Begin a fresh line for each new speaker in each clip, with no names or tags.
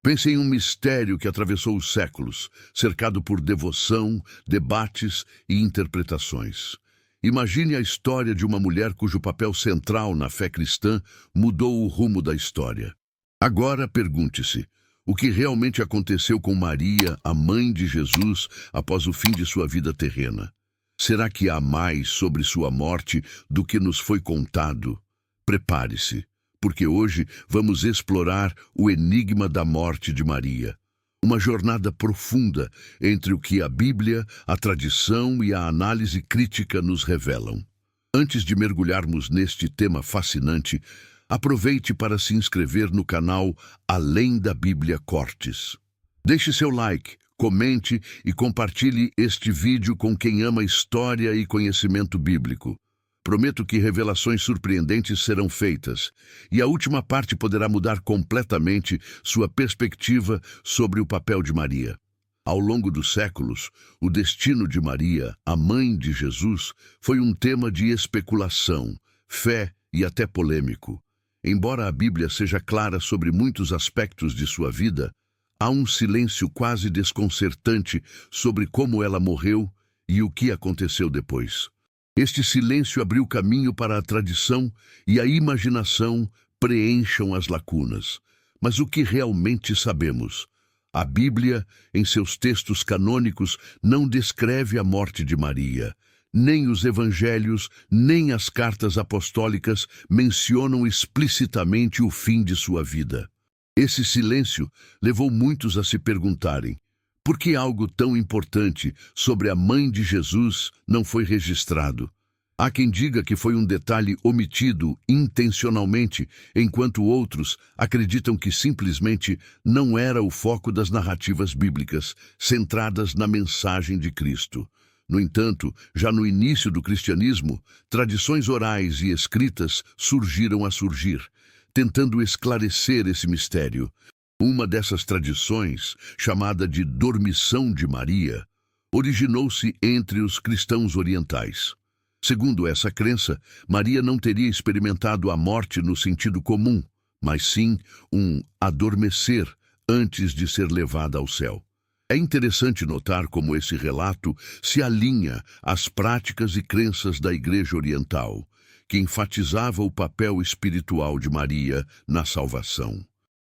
Pense em um mistério que atravessou os séculos, cercado por devoção, debates e interpretações. Imagine a história de uma mulher cujo papel central na fé cristã mudou o rumo da história. Agora pergunte-se, o que realmente aconteceu com Maria, a mãe de Jesus, após o fim de sua vida terrena? Será que há mais sobre sua morte do que nos foi contado? Prepare-se, porque hoje vamos explorar o enigma da morte de Maria. Uma jornada profunda entre o que a Bíblia, a tradição e a análise crítica nos revelam. Antes de mergulharmos neste tema fascinante, aproveite para se inscrever no canal Além da Bíblia Cortes. Deixe seu like, comente e compartilhe este vídeo com quem ama história e conhecimento bíblico. Prometo que revelações surpreendentes serão feitas, e a última parte poderá mudar completamente sua perspectiva sobre o papel de Maria. Ao longo dos séculos, o destino de Maria, a mãe de Jesus, foi um tema de especulação, fé e até polêmico. Embora a Bíblia seja clara sobre muitos aspectos de sua vida, há um silêncio quase desconcertante sobre como ela morreu e o que aconteceu depois. Este silêncio abriu caminho para a tradição e a imaginação preencham as lacunas. Mas o que realmente sabemos? A Bíblia, em seus textos canônicos, não descreve a morte de Maria. Nem os evangelhos, nem as cartas apostólicas mencionam explicitamente o fim de sua vida. Esse silêncio levou muitos a se perguntarem: por que algo tão importante sobre a mãe de Jesus não foi registrado? Há quem diga que foi um detalhe omitido intencionalmente, enquanto outros acreditam que simplesmente não era o foco das narrativas bíblicas, centradas na mensagem de Cristo. No entanto, já no início do cristianismo, tradições orais e escritas surgiram, tentando esclarecer esse mistério. Uma dessas tradições, chamada de Dormição de Maria, originou-se entre os cristãos orientais. Segundo essa crença, Maria não teria experimentado a morte no sentido comum, mas sim um adormecer antes de ser levada ao céu. É interessante notar como esse relato se alinha às práticas e crenças da Igreja Oriental, que enfatizava o papel espiritual de Maria na salvação.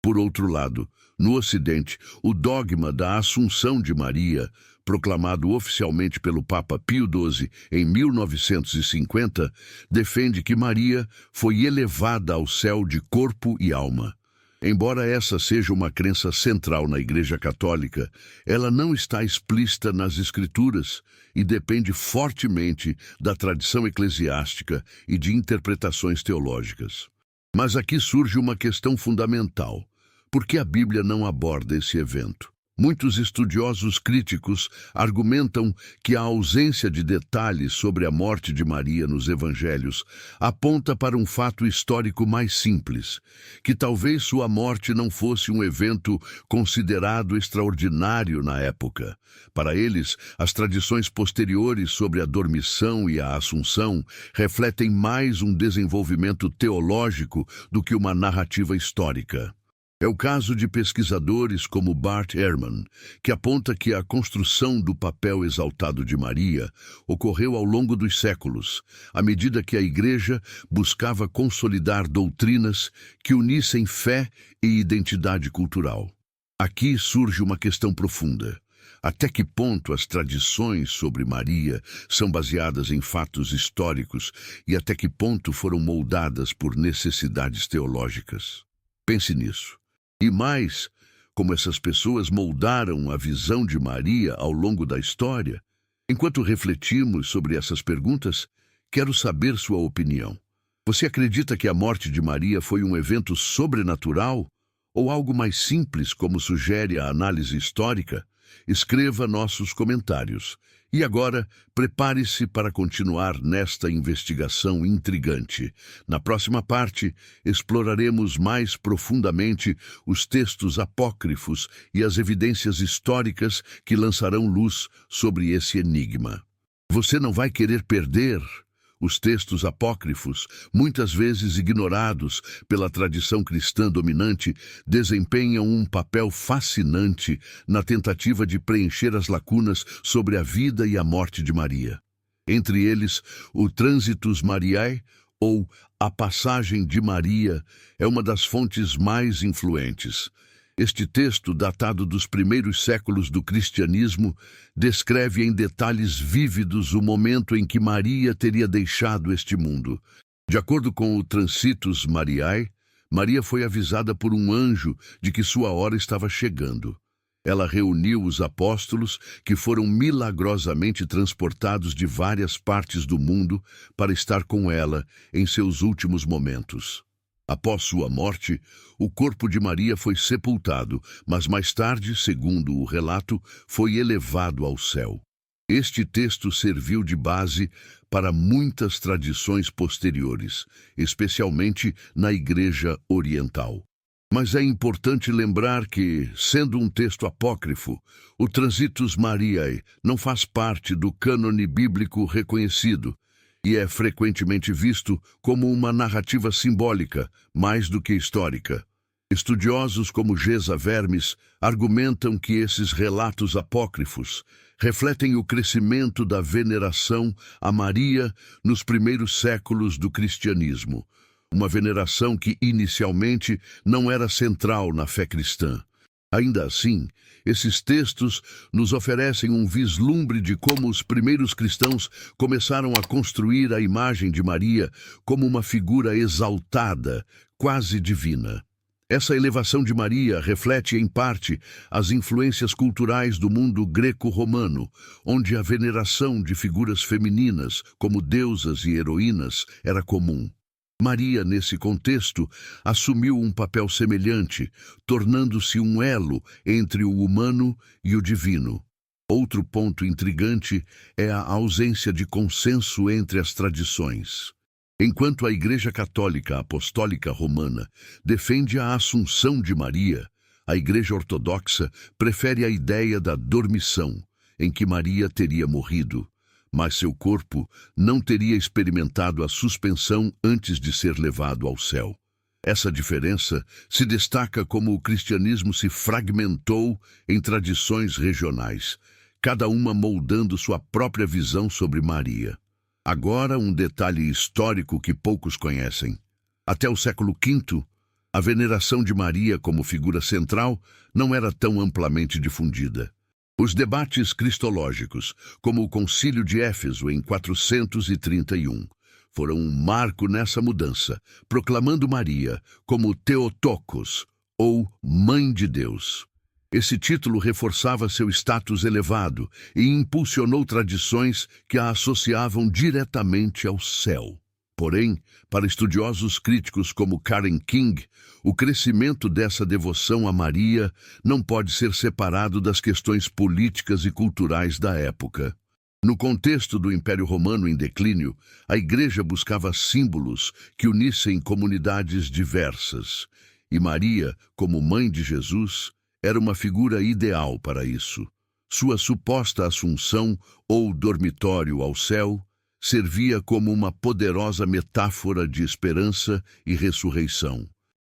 Por outro lado, no Ocidente, o dogma da Assunção de Maria, proclamado oficialmente pelo Papa Pio XII em 1950, defende que Maria foi elevada ao céu de corpo e alma. Embora essa seja uma crença central na Igreja Católica, ela não está explícita nas Escrituras e depende fortemente da tradição eclesiástica e de interpretações teológicas. Mas aqui surge uma questão fundamental. Por que a Bíblia não aborda esse evento? Muitos estudiosos críticos argumentam que a ausência de detalhes sobre a morte de Maria nos evangelhos aponta para um fato histórico mais simples, que talvez sua morte não fosse um evento considerado extraordinário na época. Para eles, as tradições posteriores sobre a dormição e a assunção refletem mais um desenvolvimento teológico do que uma narrativa histórica. É o caso de pesquisadores como Bart Ehrman, que aponta que a construção do papel exaltado de Maria ocorreu ao longo dos séculos, à medida que a Igreja buscava consolidar doutrinas que unissem fé e identidade cultural. Aqui surge uma questão profunda. Até que ponto as tradições sobre Maria são baseadas em fatos históricos e até que ponto foram moldadas por necessidades teológicas? Pense nisso. E mais, como essas pessoas moldaram a visão de Maria ao longo da história? Enquanto refletimos sobre essas perguntas, quero saber sua opinião. Você acredita que a morte de Maria foi um evento sobrenatural ou algo mais simples, como sugere a análise histórica? Escreva nossos comentários. E agora, prepare-se para continuar nesta investigação intrigante. Na próxima parte, exploraremos mais profundamente os textos apócrifos e as evidências históricas que lançarão luz sobre esse enigma. Você não vai querer perder! Os textos apócrifos, muitas vezes ignorados pela tradição cristã dominante, desempenham um papel fascinante na tentativa de preencher as lacunas sobre a vida e a morte de Maria. Entre eles, o Transitus Mariae, ou a Passagem de Maria, é uma das fontes mais influentes. Este texto, datado dos primeiros séculos do cristianismo, descreve em detalhes vívidos o momento em que Maria teria deixado este mundo. De acordo com o Transitus Mariae, Maria foi avisada por um anjo de que sua hora estava chegando. Ela reuniu os apóstolos, que foram milagrosamente transportados de várias partes do mundo para estar com ela em seus últimos momentos. Após sua morte, o corpo de Maria foi sepultado, mas mais tarde, segundo o relato, foi elevado ao céu. Este texto serviu de base para muitas tradições posteriores, especialmente na Igreja Oriental. Mas é importante lembrar que, sendo um texto apócrifo, o Transitus Mariae não faz parte do cânone bíblico reconhecido e é frequentemente visto como uma narrativa simbólica, mais do que histórica. Estudiosos como Geza Vermes argumentam que esses relatos apócrifos refletem o crescimento da veneração a Maria nos primeiros séculos do cristianismo, uma veneração que inicialmente não era central na fé cristã. Ainda assim, esses textos nos oferecem um vislumbre de como os primeiros cristãos começaram a construir a imagem de Maria como uma figura exaltada, quase divina. Essa elevação de Maria reflete, em parte, as influências culturais do mundo greco-romano, onde a veneração de figuras femininas, como deusas e heroínas, era comum. Maria, nesse contexto, assumiu um papel semelhante, tornando-se um elo entre o humano e o divino. Outro ponto intrigante é a ausência de consenso entre as tradições. Enquanto a Igreja Católica Apostólica Romana defende a Assunção de Maria, a Igreja Ortodoxa prefere a ideia da dormição, em que Maria teria morrido, mas seu corpo não teria experimentado a suspensão antes de ser levado ao céu. Essa diferença se destaca como o cristianismo se fragmentou em tradições regionais, cada uma moldando sua própria visão sobre Maria. Agora, um detalhe histórico que poucos conhecem. Até o século V, a veneração de Maria como figura central não era tão amplamente difundida. Os debates cristológicos, como o Concílio de Éfeso em 431, foram um marco nessa mudança, proclamando Maria como Theotokos, ou Mãe de Deus. Esse título reforçava seu status elevado e impulsionou tradições que a associavam diretamente ao céu. Porém, para estudiosos críticos como Karen King, o crescimento dessa devoção a Maria não pode ser separado das questões políticas e culturais da época. No contexto do Império Romano em declínio, a Igreja buscava símbolos que unissem comunidades diversas, e Maria, como mãe de Jesus, era uma figura ideal para isso. Sua suposta assunção, ou dormitório ao céu, servia como uma poderosa metáfora de esperança e ressurreição.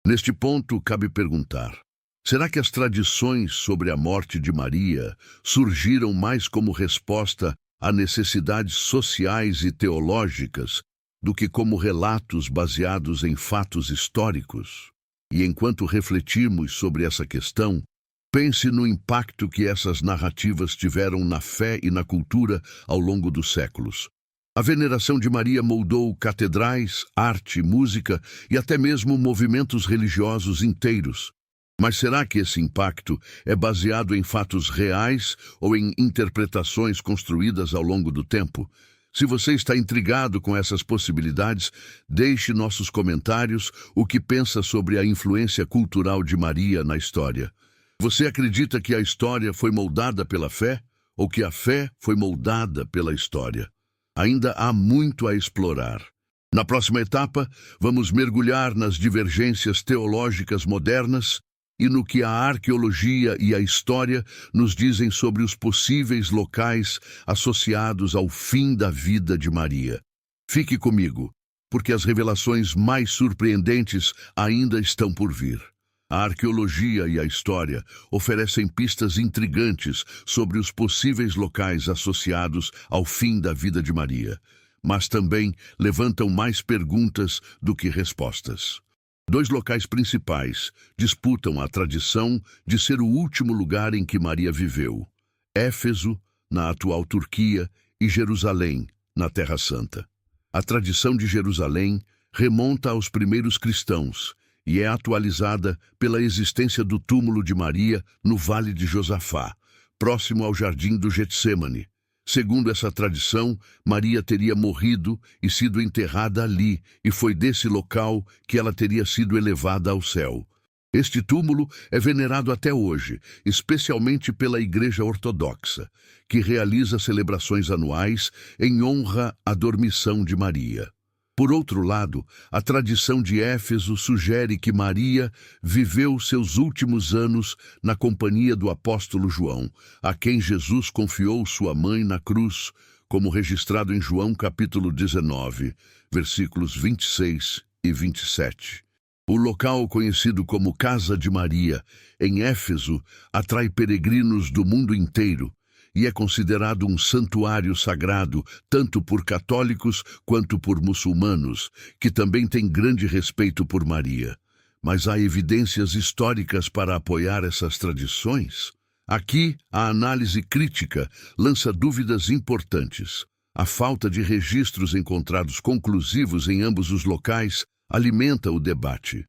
Neste ponto, cabe perguntar: será que as tradições sobre a morte de Maria surgiram mais como resposta a necessidades sociais e teológicas do que como relatos baseados em fatos históricos? E enquanto refletimos sobre essa questão, pense no impacto que essas narrativas tiveram na fé e na cultura ao longo dos séculos. A veneração de Maria moldou catedrais, arte, música e até mesmo movimentos religiosos inteiros. Mas será que esse impacto é baseado em fatos reais ou em interpretações construídas ao longo do tempo? Se você está intrigado com essas possibilidades, deixe nossos comentários o que pensa sobre a influência cultural de Maria na história. Você acredita que a história foi moldada pela fé ou que a fé foi moldada pela história? Ainda há muito a explorar. Na próxima etapa, vamos mergulhar nas divergências teológicas modernas e no que a arqueologia e a história nos dizem sobre os possíveis locais associados ao fim da vida de Maria. Fique comigo, porque as revelações mais surpreendentes ainda estão por vir. A arqueologia e a história oferecem pistas intrigantes sobre os possíveis locais associados ao fim da vida de Maria, mas também levantam mais perguntas do que respostas. Dois locais principais disputam a tradição de ser o último lugar em que Maria viveu: Éfeso, na atual Turquia, e Jerusalém, na Terra Santa. A tradição de Jerusalém remonta aos primeiros cristãos e é atualizada pela existência do túmulo de Maria no Vale de Josafá, próximo ao Jardim do Getsêmani. Segundo essa tradição, Maria teria morrido e sido enterrada ali, e foi desse local que ela teria sido elevada ao céu. Este túmulo é venerado até hoje, especialmente pela Igreja Ortodoxa, que realiza celebrações anuais em honra à dormição de Maria. Por outro lado, a tradição de Éfeso sugere que Maria viveu seus últimos anos na companhia do apóstolo João, a quem Jesus confiou sua mãe na cruz, como registrado em João capítulo 19, versículos 26 e 27. O local conhecido como Casa de Maria, em Éfeso, atrai peregrinos do mundo inteiro e é considerado um santuário sagrado tanto por católicos quanto por muçulmanos, que também têm grande respeito por Maria. Mas há evidências históricas para apoiar essas tradições? Aqui, a análise crítica lança dúvidas importantes. A falta de registros encontrados conclusivos em ambos os locais alimenta o debate.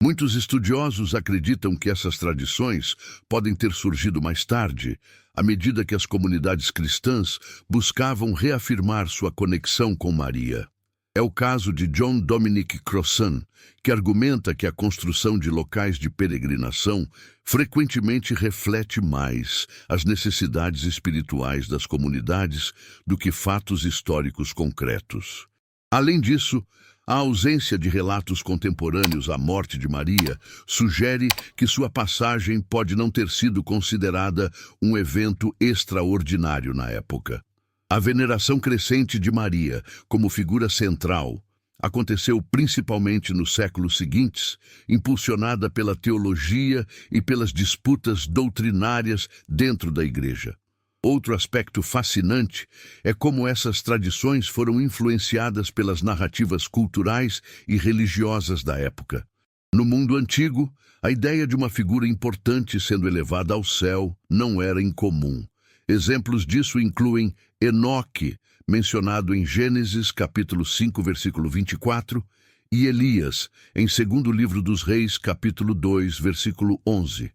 Muitos estudiosos acreditam que essas tradições podem ter surgido mais tarde, à medida que as comunidades cristãs buscavam reafirmar sua conexão com Maria. É o caso de John Dominic Crossan, que argumenta que a construção de locais de peregrinação frequentemente reflete mais as necessidades espirituais das comunidades do que fatos históricos concretos. Além disso, a ausência de relatos contemporâneos à morte de Maria sugere que sua passagem pode não ter sido considerada um evento extraordinário na época. A veneração crescente de Maria como figura central aconteceu principalmente nos séculos seguintes, impulsionada pela teologia e pelas disputas doutrinárias dentro da Igreja. Outro aspecto fascinante é como essas tradições foram influenciadas pelas narrativas culturais e religiosas da época. No mundo antigo, a ideia de uma figura importante sendo elevada ao céu não era incomum. Exemplos disso incluem Enoque, mencionado em Gênesis capítulo 5, versículo 24, e Elias, em 2º livro dos Reis, capítulo 2, versículo 11.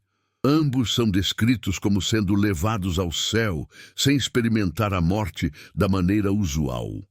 Ambos são descritos como sendo levados ao céu sem experimentar a morte da maneira usual.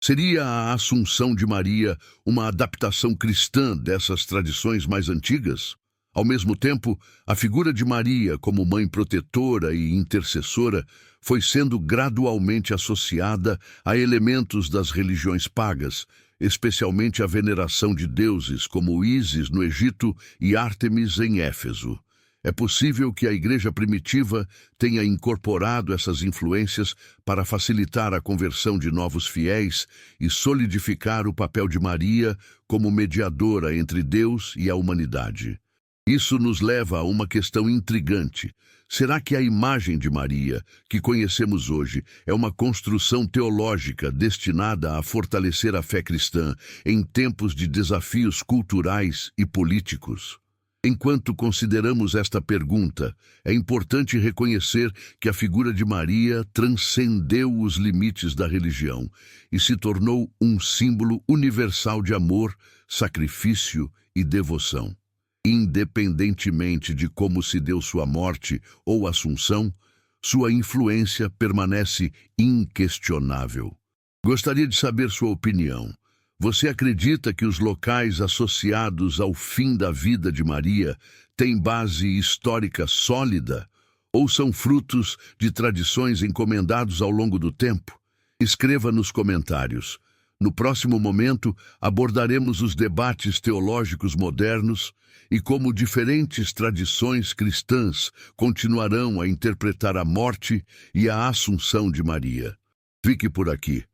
Seria a Assunção de Maria uma adaptação cristã dessas tradições mais antigas? Ao mesmo tempo, a figura de Maria como mãe protetora e intercessora foi sendo gradualmente associada a elementos das religiões pagas, especialmente a veneração de deuses como Ísis no Egito e Ártemis em Éfeso. É possível que a Igreja primitiva tenha incorporado essas influências para facilitar a conversão de novos fiéis e solidificar o papel de Maria como mediadora entre Deus e a humanidade. Isso nos leva a uma questão intrigante. Será que a imagem de Maria, que conhecemos hoje, é uma construção teológica destinada a fortalecer a fé cristã em tempos de desafios culturais e políticos? Enquanto consideramos esta pergunta, é importante reconhecer que a figura de Maria transcendeu os limites da religião e se tornou um símbolo universal de amor, sacrifício e devoção. Independentemente de como se deu sua morte ou assunção, sua influência permanece inquestionável. Gostaria de saber sua opinião. Você acredita que os locais associados ao fim da vida de Maria têm base histórica sólida ou são frutos de tradições encomendadas ao longo do tempo? Escreva nos comentários. No próximo momento, abordaremos os debates teológicos modernos e como diferentes tradições cristãs continuarão a interpretar a morte e a assunção de Maria. Fique por aqui,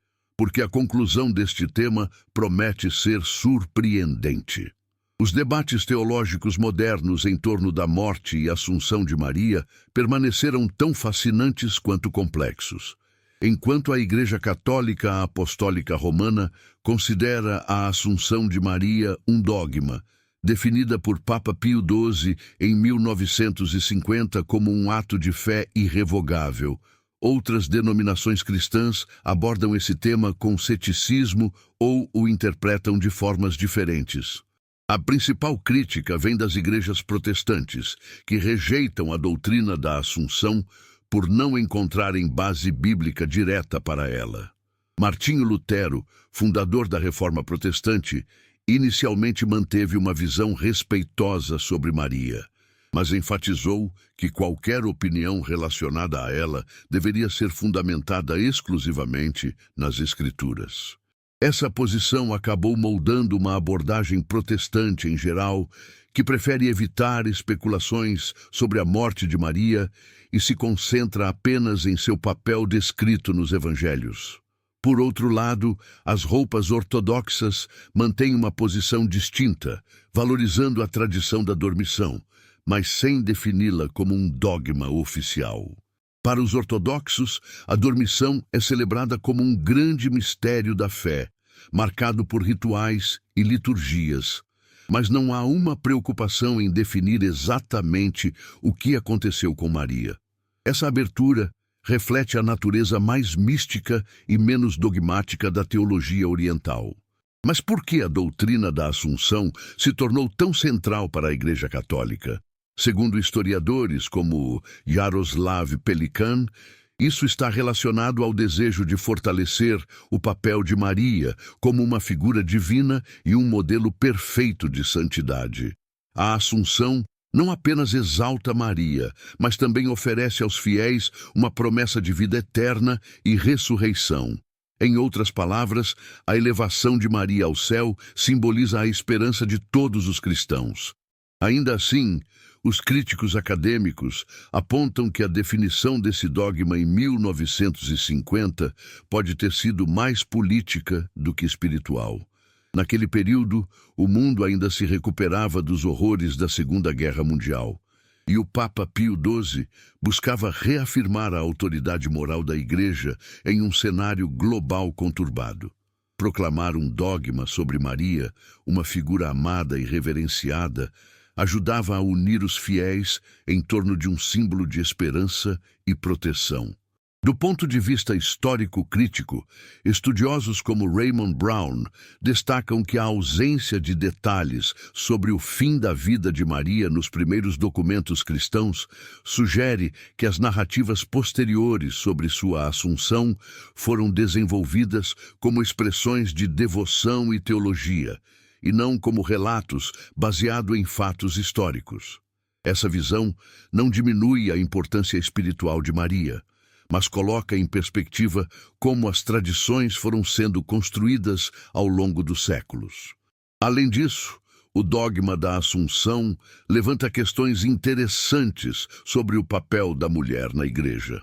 porque a conclusão deste tema promete ser surpreendente. Os debates teológicos modernos em torno da morte e assunção de Maria permaneceram tão fascinantes quanto complexos. Enquanto a Igreja Católica Apostólica Romana considera a assunção de Maria um dogma, definida por Papa Pio XII em 1950 como um ato de fé irrevogável, outras denominações cristãs abordam esse tema com ceticismo ou o interpretam de formas diferentes. A principal crítica vem das igrejas protestantes, que rejeitam a doutrina da Assunção por não encontrarem base bíblica direta para ela. Martinho Lutero, fundador da Reforma Protestante, inicialmente manteve uma visão respeitosa sobre Maria, mas enfatizou que qualquer opinião relacionada a ela deveria ser fundamentada exclusivamente nas Escrituras. Essa posição acabou moldando uma abordagem protestante em geral, que prefere evitar especulações sobre a morte de Maria e se concentra apenas em seu papel descrito nos Evangelhos. Por outro lado, as roupas ortodoxas mantêm uma posição distinta, valorizando a tradição da dormição, mas sem defini-la como um dogma oficial. Para os ortodoxos, a dormição é celebrada como um grande mistério da fé, marcado por rituais e liturgias, mas não há uma preocupação em definir exatamente o que aconteceu com Maria. Essa abertura reflete a natureza mais mística e menos dogmática da teologia oriental. Mas por que a doutrina da Assunção se tornou tão central para a Igreja Católica? Segundo historiadores como Jaroslav Pelikan, isso está relacionado ao desejo de fortalecer o papel de Maria como uma figura divina e um modelo perfeito de santidade. A Assunção não apenas exalta Maria, mas também oferece aos fiéis uma promessa de vida eterna e ressurreição. Em outras palavras, a elevação de Maria ao céu simboliza a esperança de todos os cristãos. Ainda assim, os críticos acadêmicos apontam que a definição desse dogma em 1950 pode ter sido mais política do que espiritual. Naquele período, o mundo ainda se recuperava dos horrores da Segunda Guerra Mundial, e o Papa Pio XII buscava reafirmar a autoridade moral da Igreja em um cenário global conturbado. Proclamar um dogma sobre Maria, uma figura amada e reverenciada, ajudava a unir os fiéis em torno de um símbolo de esperança e proteção. Do ponto de vista histórico-crítico, estudiosos como Raymond Brown destacam que a ausência de detalhes sobre o fim da vida de Maria nos primeiros documentos cristãos sugere que as narrativas posteriores sobre sua assunção foram desenvolvidas como expressões de devoção e teologia, e não como relatos baseados em fatos históricos. Essa visão não diminui a importância espiritual de Maria, mas coloca em perspectiva como as tradições foram sendo construídas ao longo dos séculos. Além disso, o dogma da Assunção levanta questões interessantes sobre o papel da mulher na Igreja.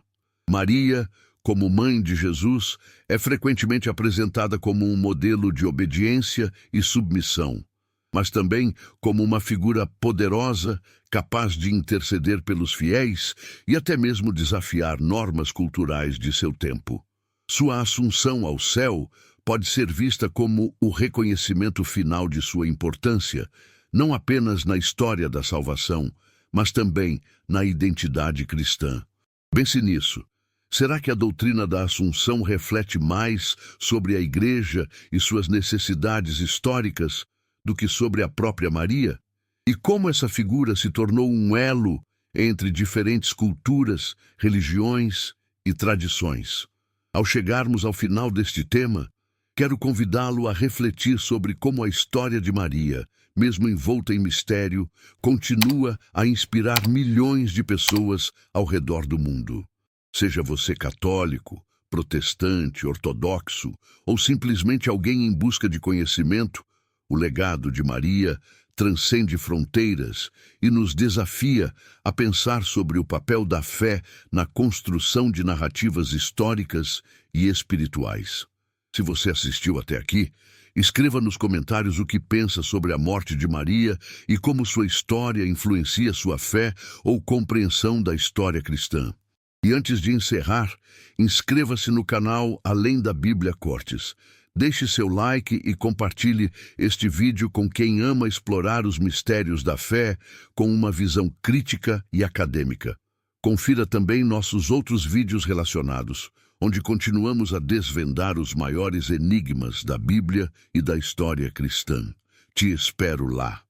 Maria, como mãe de Jesus, é frequentemente apresentada como um modelo de obediência e submissão, mas também como uma figura poderosa, capaz de interceder pelos fiéis e até mesmo desafiar normas culturais de seu tempo. Sua assunção ao céu pode ser vista como o reconhecimento final de sua importância, não apenas na história da salvação, mas também na identidade cristã. Pense nisso. Será que a doutrina da Assunção reflete mais sobre a Igreja e suas necessidades históricas do que sobre a própria Maria? E como essa figura se tornou um elo entre diferentes culturas, religiões e tradições? Ao chegarmos ao final deste tema, quero convidá-lo a refletir sobre como a história de Maria, mesmo envolta em mistério, continua a inspirar milhões de pessoas ao redor do mundo. Seja você católico, protestante, ortodoxo ou simplesmente alguém em busca de conhecimento, o legado de Maria transcende fronteiras e nos desafia a pensar sobre o papel da fé na construção de narrativas históricas e espirituais. Se você assistiu até aqui, escreva nos comentários o que pensa sobre a morte de Maria e como sua história influencia sua fé ou compreensão da história cristã. E antes de encerrar, inscreva-se no canal Além da Bíblia Cortes. Deixe seu like e compartilhe este vídeo com quem ama explorar os mistérios da fé com uma visão crítica e acadêmica. Confira também nossos outros vídeos relacionados, onde continuamos a desvendar os maiores enigmas da Bíblia e da história cristã. Te espero lá.